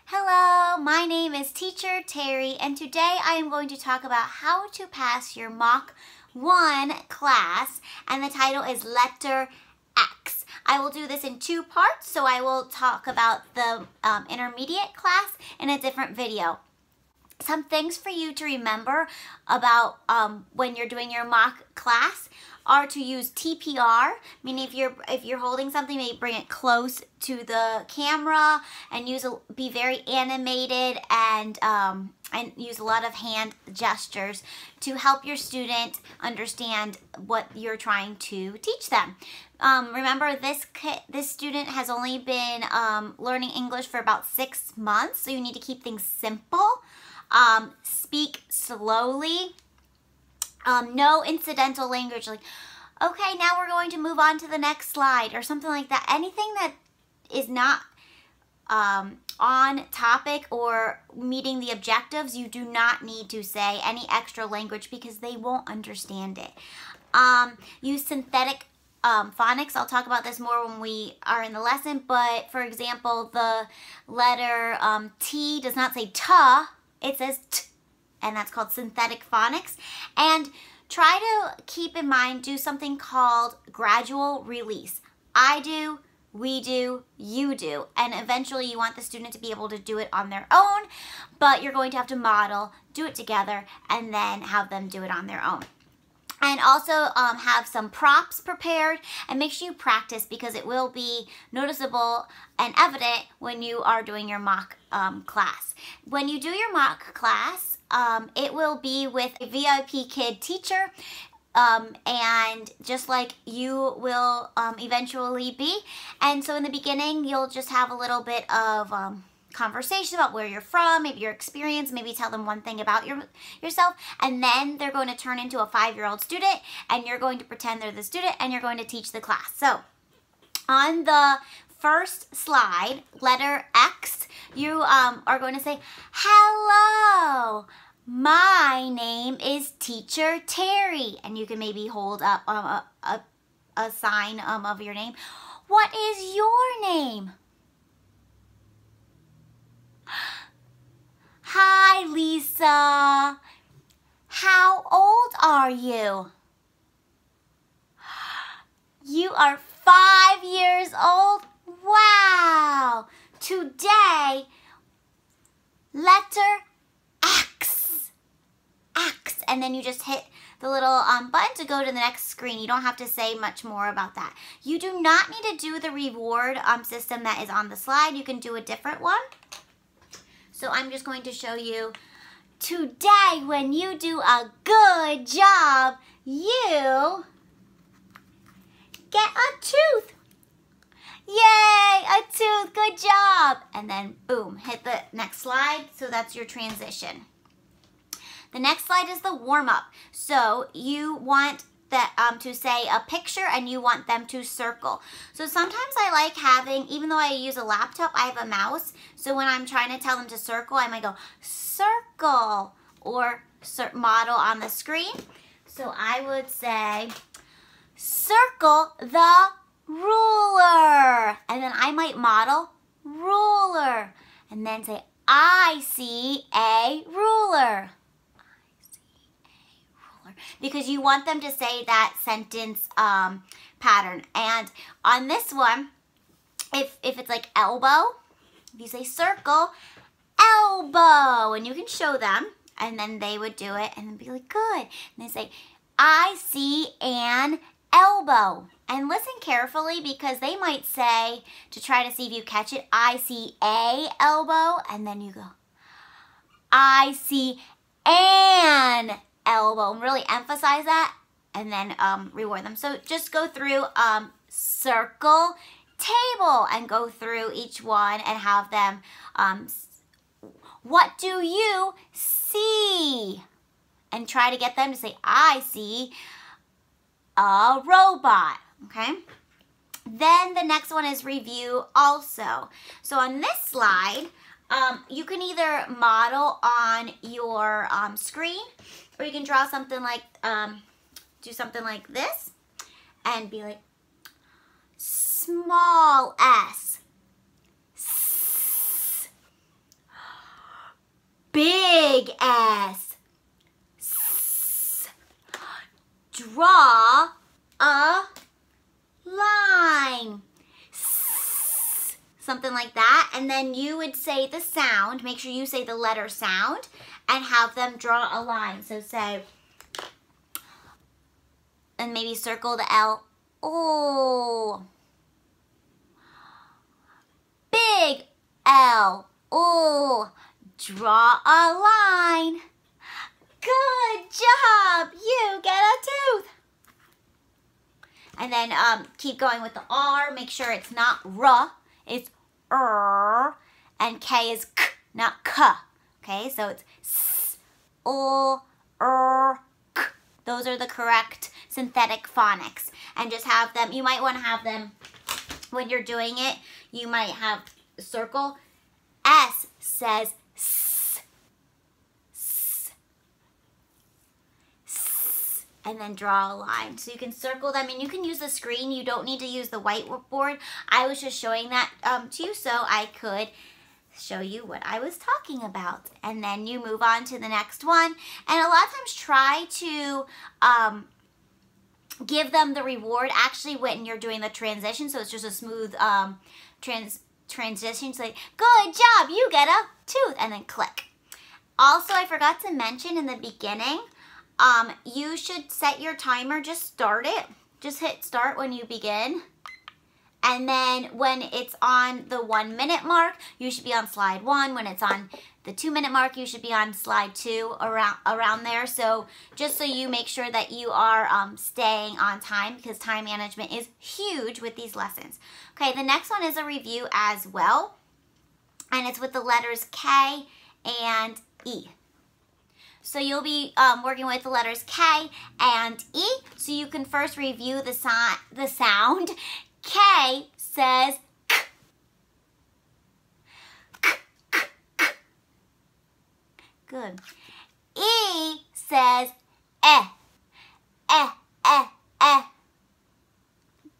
Hello, my name is Teacher Terry, and today I am going to talk about how to pass your Mach 1 class, and the title is Letter X. I will do this in two parts, so I will talk about the intermediate class in a different video. Some things for you to remember about when you're doing your mock class are to use TPR, meaning if you're holding something, maybe bring it close to the camera and be very animated and use a lot of hand gestures to help your student understand what you're trying to teach them. Remember, this student has only been learning English for about 6 months, so you need to keep things simple. Speak slowly. No incidental language like, okay, now we're going to move on to the next slide or something like that. Anything that is not on topic or meeting the objectives, you do not need to say any extra language because they won't understand it. Use synthetic phonics. I'll talk about this more when we are in the lesson, but for example, the letter T does not say ta, it says t. And that's called synthetic phonics. And try to keep in mind, do something called gradual release. I do, we do, you do. And eventually you want the student to be able to do it on their own, but you're going to have to model, do it together, and then have them do it on their own. And also have some props prepared, and make sure you practice because it will be noticeable and evident when you are doing your mock class. When you do your mock class, it will be with a VIPKID teacher, and just like you will eventually be. And so in the beginning, you'll just have a little bit of conversation about where you're from, maybe your experience, maybe tell them one thing about yourself, and then they're going to turn into a 5-year-old student, and you're going to pretend they're the student, and you're going to teach the class. So on the first slide, letter X, you are going to say, hello, my name is Teacher Terry, and you can maybe hold up a sign of your name. What is your name? Hi, Lisa. How old are you? You are 5 years old? Wow. Today, letter X. X. And then you just hit the little button to go to the next screen. You don't have to say much more about that. You do not need to do the reward system that is on the slide. You can do a different one. So I'm just going to show you, today when you do a good job, you get a tooth. Yay, a tooth, good job. And then boom, hit the next slide. So that's your transition. The next slide is the warm-up. So you want that to say a picture and you want them to circle. So sometimes I like having, even though I use a laptop, I have a mouse. So when I'm trying to tell them to circle, I might go circle or model on the screen. So I would say circle the ruler. And then I might model ruler. And then say I see a ruler. Because you want them to say that sentence pattern. And on this one, if it's like elbow, if you say circle, elbow, and you can show them, and then they would do it and be like, good. And they say, I see an elbow. And listen carefully because they might say, to try to see if you catch it, I see a elbow, and then you go, I see an elbow, and really emphasize that, and then reward them. So just go through circle, table, and go through each one and have them, what do you see? And try to get them to say, I see a robot, okay? Then the next one is review also. So on this slide, you can either model on your screen, or you can draw something like, do something like this, and be like, small s, big S. S. Draw a line. S. Something like that. And then you would say the sound. Make sure you say the letter sound and have them draw a line. So say, and maybe circle the L. Oh. Big L. Oh. Draw a line. Good job. You get a tooth. And then keep going with the R. Make sure it's not R. It's R. And K is K, not K. Okay, so it's S, O, R, K. Those are the correct synthetic phonics. And just have them, you might want to have them, when you're doing it, you might have a circle. S says S, S, S, and then draw a line. So you can circle them, and you can use the screen. You don't need to use the whiteboard. I was just showing that to you so I could show you what I was talking about. And then you move on to the next one. And a lot of times try to give them the reward actually when you're doing the transition, so it's just a smooth transition. So like, good job, you get a tooth, and then click. Also, I forgot to mention in the beginning, you should set your timer, just start it. Just hit start when you begin. And then when it's on the 1 minute mark, you should be on slide 1. When it's on the 2 minute mark, you should be on slide 2, around there. So just so you make sure that you are staying on time, because time management is huge with these lessons. Okay, the next one is a review as well. And it's with the letters K and E. So you'll be working with the letters K and E. So you can first review the sound. K says K. K, K, K. Good. E says eh. Eh, eh, eh.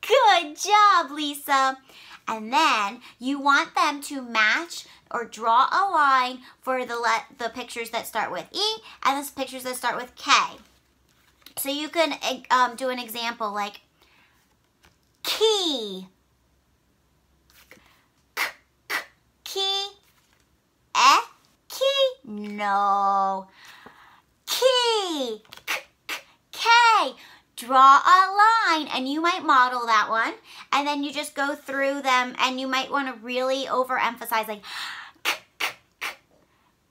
Good job, Lisa. And then you want them to match or draw a line for the pictures that start with E and the pictures that start with K. So you can do an example like key. Key. Key. No. Key. K. Draw a line, and you might model that one, and then you just go through them, and you might want to really overemphasize like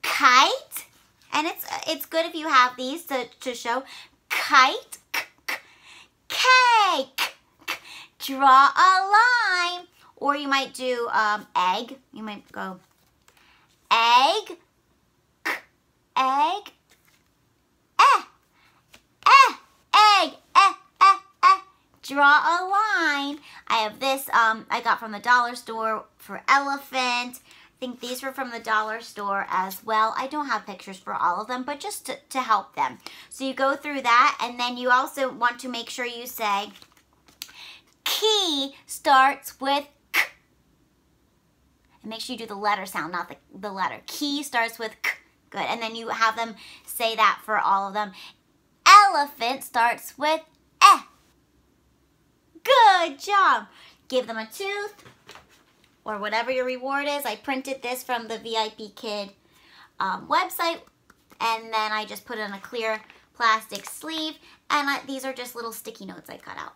kite, and it's good if you have these to show kite, cake. Draw a line, or you might do egg. You might go egg, egg, egg, draw a line. I have this, I got from the dollar store for elephant. I think these were from the dollar store as well. I don't have pictures for all of them, but just to help them. So you go through that, and then you also want to make sure you say, key starts with K. And make sure you do the letter sound, not the letter. Key starts with K. Good. And then you have them say that for all of them. Elephant starts with eh. Good job. Give them a tooth or whatever your reward is. I printed this from the VIPKID website, and then I just put it in a clear plastic sleeve, and these are just little sticky notes I cut out.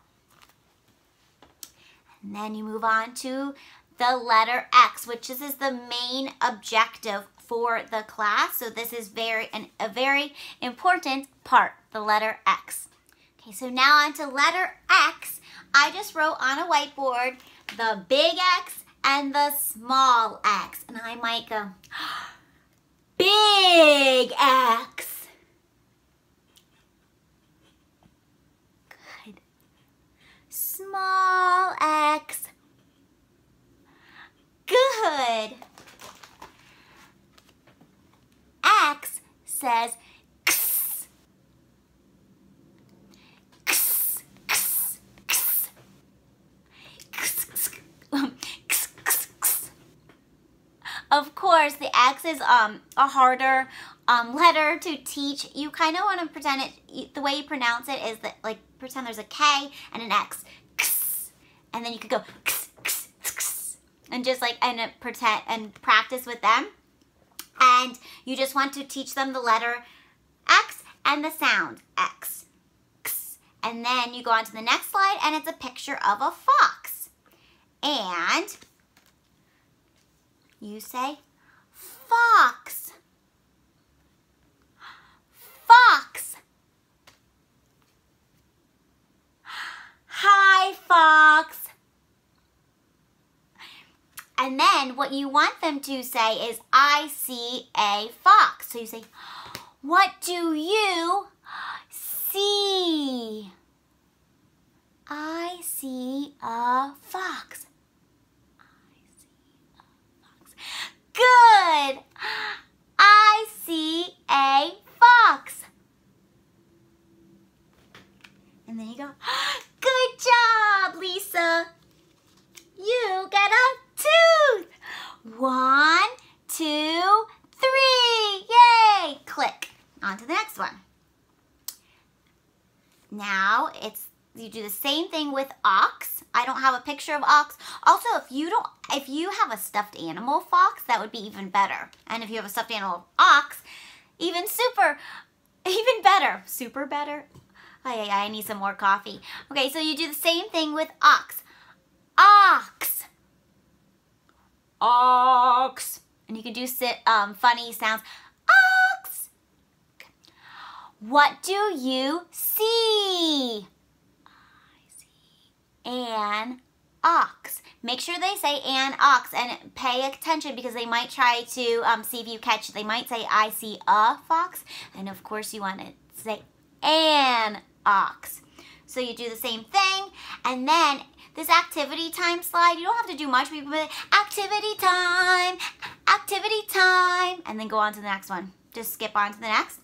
And then you move on to the letter X, which is the main objective for the class. So this is a very important part, the letter X. Okay, so now on to letter X. I just wrote on a whiteboard the big X and the small X. And I might go, big X. Good. Small X. Good. X says X. X, X, X. X, X, X, X, X. Of course, course, the X is a harder letter to teach. You kind of want to pretend it, the way you pronounce it is that, like, pretend there's a K and an X. And then you could go and just like, and pretend and practice with them. And you just want to teach them the letter X and the sound X. And then you go on to the next slide and it's a picture of a fox. And you say fox. Fox. Hi, fox. And then what you want them to say is, I see a fox. So you say, what do you see? I see a fox. I see a fox. Good. I see a fox. And then you go, good job, Lisa. You get a tooth. 1, 2, 3. Yay. Click. On to the next one. Now you do the same thing with ox. I don't have a picture of ox. Also, if you have a stuffed animal fox, that would be even better. And if you have a stuffed animal ox, even better. Super better. I need some more coffee. Okay, so you do the same thing with ox. Ox. Ox. And you can do funny sounds. Ox. What do you see? I see an ox. Make sure they say an ox and pay attention because they might try to see if you catch. They might say, I see a fox. And of course you want to say an ox. So you do the same thing. And then this activity time slide, you don't have to do much. People be like, activity time, and then go on to the next one. Just skip on to the next.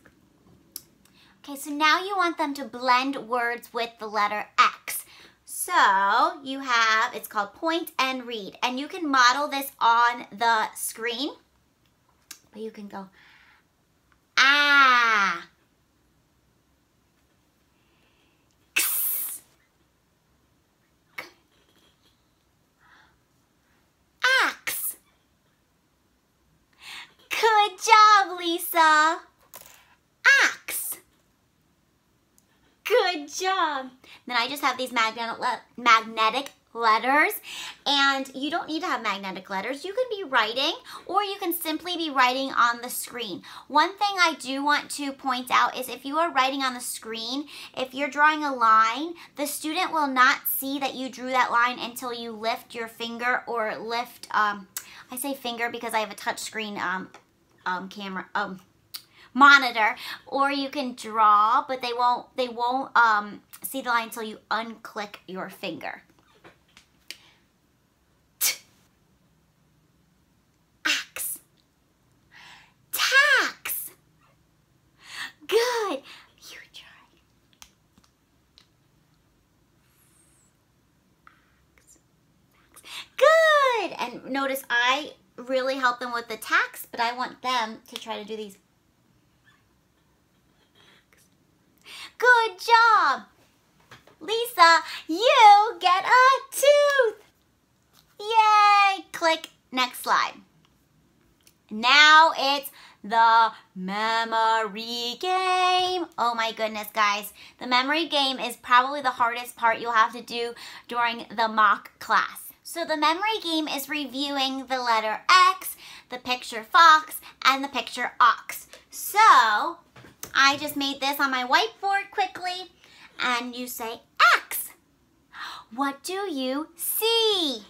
Okay, so now you want them to blend words with the letter X. So you have, it's called point and read. And you can model this on the screen. But you can go, ah. Good job, Lisa. Axe. Good job. Then I just have these magnetic letters, and you don't need to have magnetic letters. You can be writing, or you can simply be writing on the screen. One thing I do want to point out is if you are writing on the screen, if you're drawing a line, the student will not see that you drew that line until you lift your finger or lift, I say finger because I have a touch screen monitor, or you can draw, but they won't see the line until you unclick your finger. Axe. Tax. Good. You try. Good. And notice I really help them with the tax, but I want them to try to do these. Good job. Lisa, you get a tooth. Yay. Click. Next slide. Now it's the memory game. Oh my goodness, guys. The memory game is probably the hardest part you'll have to do during the mock class. So the memory game is reviewing the letter X, the picture fox, and the picture ox. So I just made this on my whiteboard quickly, and you say X. What do you see?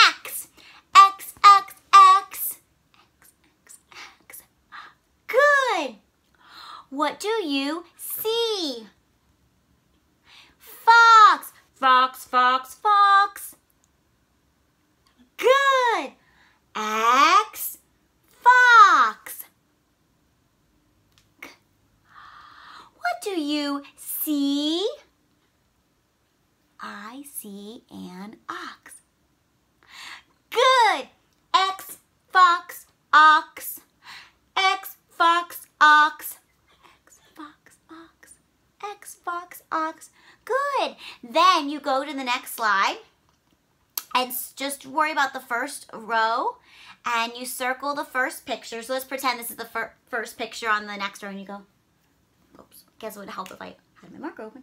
X. X, X, X. X, X, X. Good. What do you see? Fox. Fox, fox, fox. Good. X, fox. What do you see? I see an ox. Good. X, fox, ox. X, fox, ox. X, fox, ox. X, fox, ox. Good. Then you go to the next slide and just worry about the first row and you circle the first picture. So let's pretend this is the first picture on the next row and you go, oops, guess it would help if I had my marker open.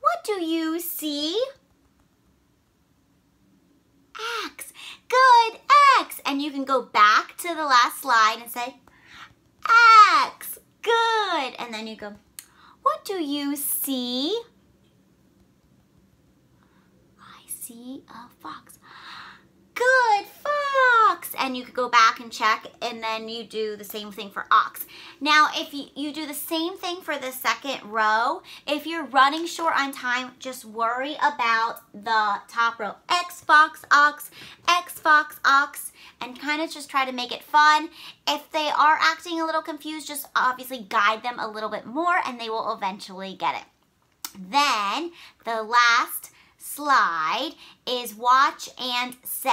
What do you see? X. Good, X. And you can go back to the last slide and say, X. Good. And then you go, what do you see? I see a fox. Good, fox. And you could go back and check, and then you do the same thing for ox. Now, if you do the same thing for the second row, if you're running short on time, just worry about the top row. X, fox, ox, X, fox, ox, and kind of just try to make it fun. If they are acting a little confused, just obviously guide them a little bit more, and they will eventually get it. Then, the last slide is watch and say.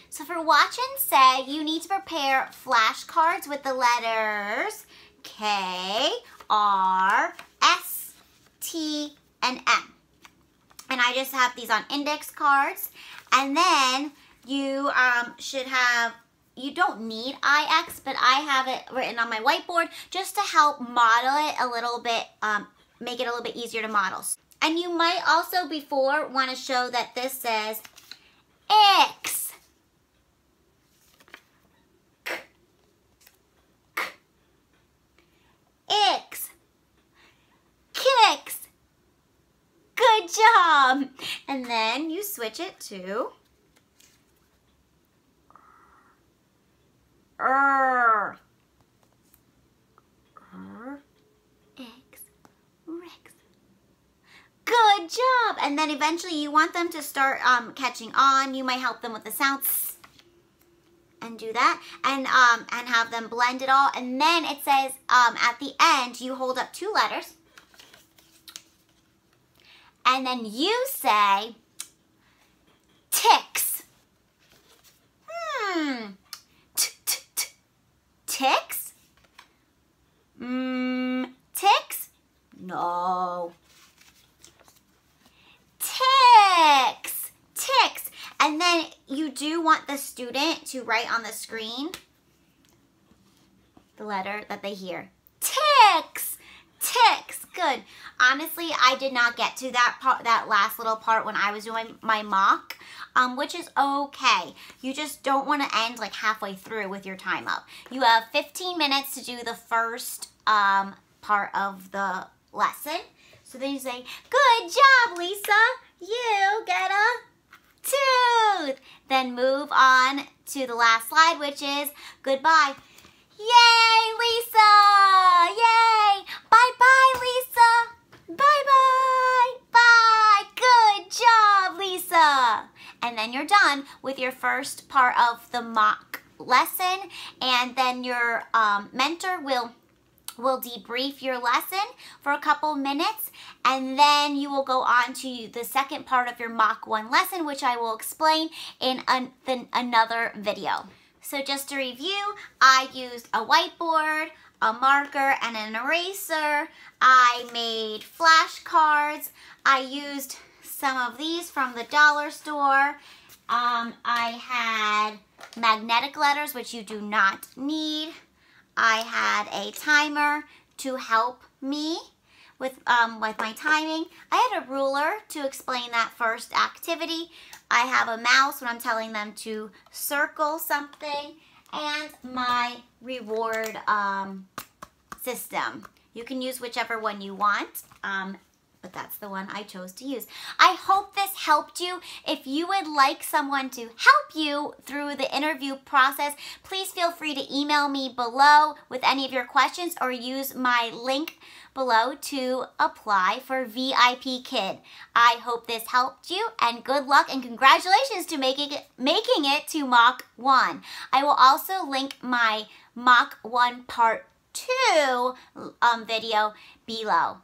So for watch and say, you need to prepare flashcards with the letters K, R, S, T, and M. And I just have these on index cards. And then you should have, you don't need IX, but I have it written on my whiteboard just to help model it a little bit, make it a little bit easier to model. And you might also before want to show that this says X. X. Kicks. Good job. And then you switch it to X. Rex. Good job. And then eventually you want them to start catching on. You might help them with the sounds and do that and have them blend it all. And then it says at the end you hold up two letters and then you say ticks. Ticks? Ticks? No. Ticks. Ticks. And then you do want the student to write on the screen the letter that they hear. Ticks. Ticks. Good. Honestly, I did not get to that part, that last little part when I was doing my mock, which is okay. You just don't want to end like halfway through with your time up. You have 15 minutes to do the first part of the lesson. So then you say, good job, Lisa. You get a tooth. Then move on to the last slide, which is goodbye. Yay, Lisa! Yay! Bye-bye, Lisa! Bye-bye! Bye! Good job, Lisa! And then you're done with your first part of the mock lesson, and then your mentor will debrief your lesson for a couple minutes, and then you will go on to the second part of your Mock 1 lesson, which I will explain in another video. So just to review, I used a whiteboard, a marker, and an eraser. I made flashcards. I used some of these from the dollar store. I had magnetic letters, which you do not need. I had a timer to help me with my timing. I had a ruler to explain that first activity. I have a mouse when I'm telling them to circle something, and my reward system. You can use whichever one you want, but that's the one I chose to use. I hope this helped you. If you would like someone to help you through the interview process, please feel free to email me below with any of your questions or use my link below to apply for VIPKID. I hope this helped you, and good luck and congratulations to making it to Mock 1. I will also link my Mock 1 Part 2 video below.